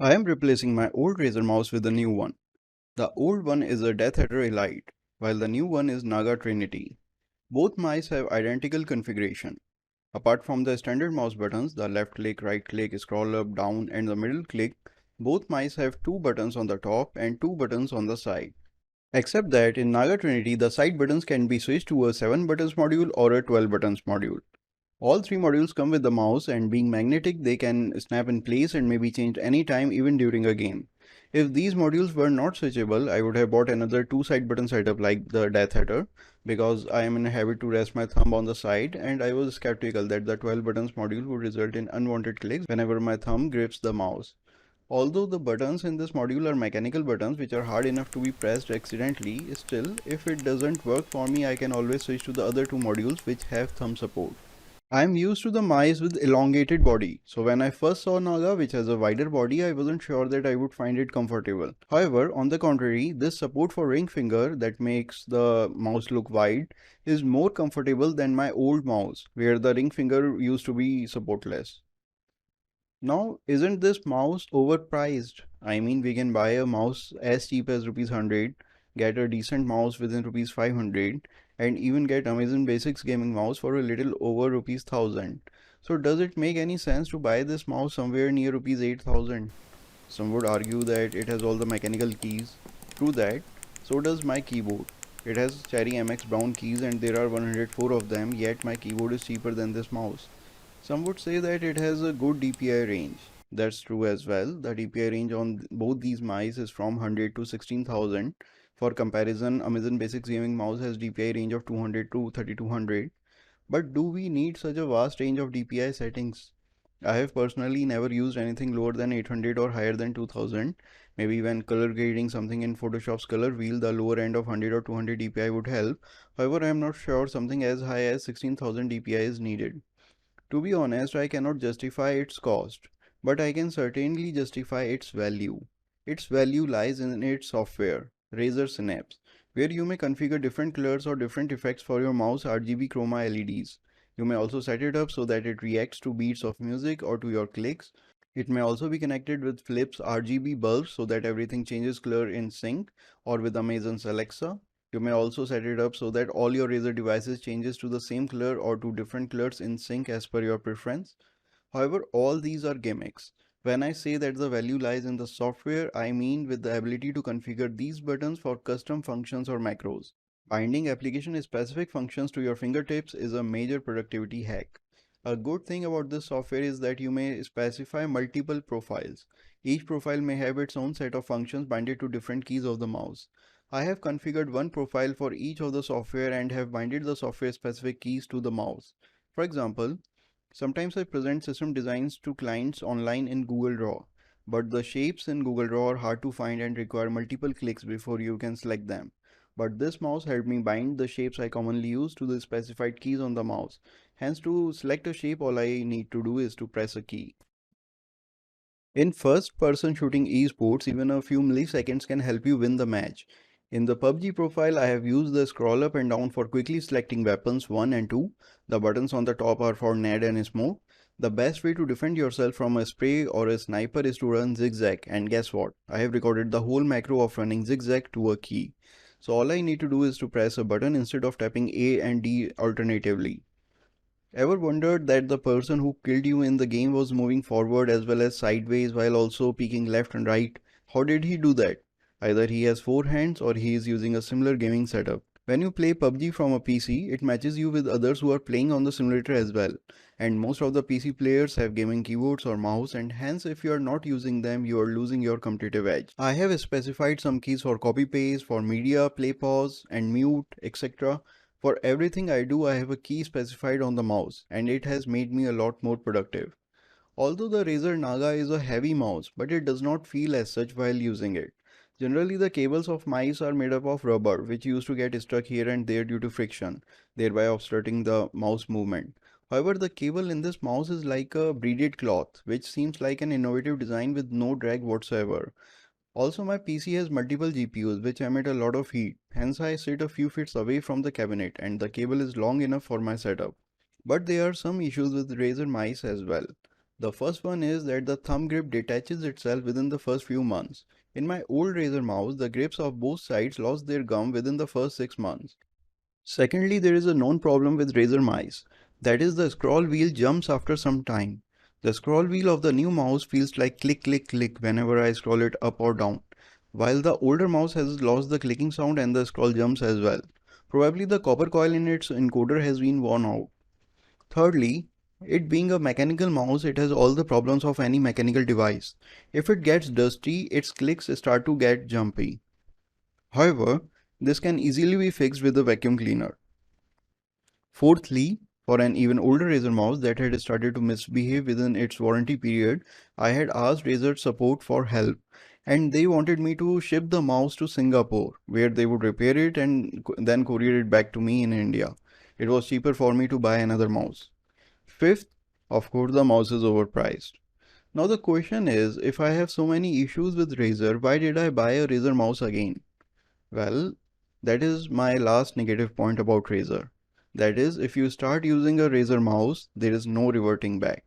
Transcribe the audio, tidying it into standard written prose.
I am replacing my old Razer mouse with a new one. The old one is a Death Adder Elite, while the new one is Naga Trinity. Both mice have identical configuration. Apart from the standard mouse buttons, the left click, right click, scroll up, down and the middle click, both mice have two buttons on the top and two buttons on the side. Except that in Naga Trinity, the side buttons can be switched to a 7 buttons module or a 12 buttons module. All three modules come with the mouse, and being magnetic they can snap in place and may be changed anytime, even during a game. If these modules were not switchable, I would have bought another two side button setup like the Death Adder, because I am in a habit to rest my thumb on the side and I was skeptical that the 12 buttons module would result in unwanted clicks whenever my thumb grips the mouse. Although the buttons in this module are mechanical buttons which are hard enough to be pressed accidentally, still if it doesn't work for me I can always switch to the other two modules which have thumb support. I'm used to the mice with elongated body, so when I first saw Naga which has a wider body, I wasn't sure that I would find it comfortable. However, on the contrary, this support for ring finger that makes the mouse look wide is more comfortable than my old mouse, where the ring finger used to be supportless. Now, isn't this mouse overpriced? I mean, we can buy a mouse as cheap as rupees 100, get a decent mouse within rupees 500, and even get Amazon Basics gaming mouse for a little over rupees 1000. So does it make any sense to buy this mouse somewhere near rupees 8000? Some would argue that it has all the mechanical keys. True that. So does my keyboard. It has Cherry MX brown keys and there are 104 of them, yet my keyboard is cheaper than this mouse. Some would say that it has a good DPI range. That's true as well. The DPI range on both these mice is from 100 to 16,000. For comparison, Amazon Basics gaming mouse has DPI range of 200 to 3200. But do we need such a vast range of DPI settings? I have personally never used anything lower than 800 or higher than 2000. Maybe when color grading something in Photoshop's color wheel, the lower end of 100 or 200 DPI would help. However, I am not sure something as high as 16,000 DPI is needed. To be honest, I cannot justify its cost, but I can certainly justify its value. Its value lies in its software, Razer Synapse, where you may configure different colors or different effects for your mouse RGB chroma LEDs. You may also set it up so that it reacts to beats of music or to your clicks. It may also be connected with Philips RGB bulbs so that everything changes color in sync, or with Amazon's Alexa. You may also set it up so that all your Razer devices changes to the same color or to different colors in sync as per your preference. However, all these are gimmicks. When I say that the value lies in the software, I mean with the ability to configure these buttons for custom functions or macros. Binding application specific functions to your fingertips is a major productivity hack. A good thing about this software is that you may specify multiple profiles. Each profile may have its own set of functions binded to different keys of the mouse. I have configured one profile for each of the software and have binded the software specific keys to the mouse. For example, sometimes I present system designs to clients online in Google Draw, but the shapes in Google Draw are hard to find and require multiple clicks before you can select them. But this mouse helped me bind the shapes I commonly use to the specified keys on the mouse. Hence, to select a shape, all I need to do is to press a key. In first-person shooting esports, even a few milliseconds can help you win the match. In the PubG profile, I have used the scroll up and down for quickly selecting weapons 1 and 2. The buttons on the top are for nade and smoke. The best way to defend yourself from a spray or a sniper is to run zigzag, and guess what? I have recorded the whole macro of running zigzag to a key. So all I need to do is to press a button instead of tapping A and D alternatively. Ever wondered that the person who killed you in the game was moving forward as well as sideways while also peeking left and right? How did he do that? Either he has four hands or he is using a similar gaming setup. When you play PUBG from a PC, it matches you with others who are playing on the simulator as well. And most of the PC players have gaming keyboards or mouse, and hence if you are not using them, you are losing your competitive edge. I have specified some keys for copy paste, for media, play pause and mute, etc. For everything I do, I have a key specified on the mouse, and it has made me a lot more productive. Although the Razer Naga is a heavy mouse, but it does not feel as such while using it. Generally, the cables of mice are made up of rubber, which used to get stuck here and there due to friction, thereby obstructing the mouse movement. However, the cable in this mouse is like a braided cloth, which seems like an innovative design with no drag whatsoever. Also, my PC has multiple GPUs which emit a lot of heat, hence I sit a few feet away from the cabinet and the cable is long enough for my setup. But there are some issues with Razer mice as well. The first one is that the thumb grip detaches itself within the first few months. In my old Razer mouse, the grips of both sides lost their gum within the first 6 months. Secondly, there is a known problem with Razer mice. That is, the scroll wheel jumps after some time. The scroll wheel of the new mouse feels like click click click whenever I scroll it up or down, while the older mouse has lost the clicking sound and the scroll jumps as well. Probably the copper coil in its encoder has been worn out. Thirdly, it being a mechanical mouse, it has all the problems of any mechanical device. If it gets dusty, its clicks start to get jumpy. However, this can easily be fixed with a vacuum cleaner. Fourthly, for an even older Razer mouse that had started to misbehave within its warranty period, I had asked Razer support for help, and they wanted me to ship the mouse to Singapore, where they would repair it and then courier it back to me in India. It was cheaper for me to buy another mouse. Fifth, of course, the mouse is overpriced. Now the question is, if I have so many issues with Razer, why did I buy a Razer mouse again? Well, that is my last negative point about Razer. That is, if you start using a Razer mouse, there is no reverting back.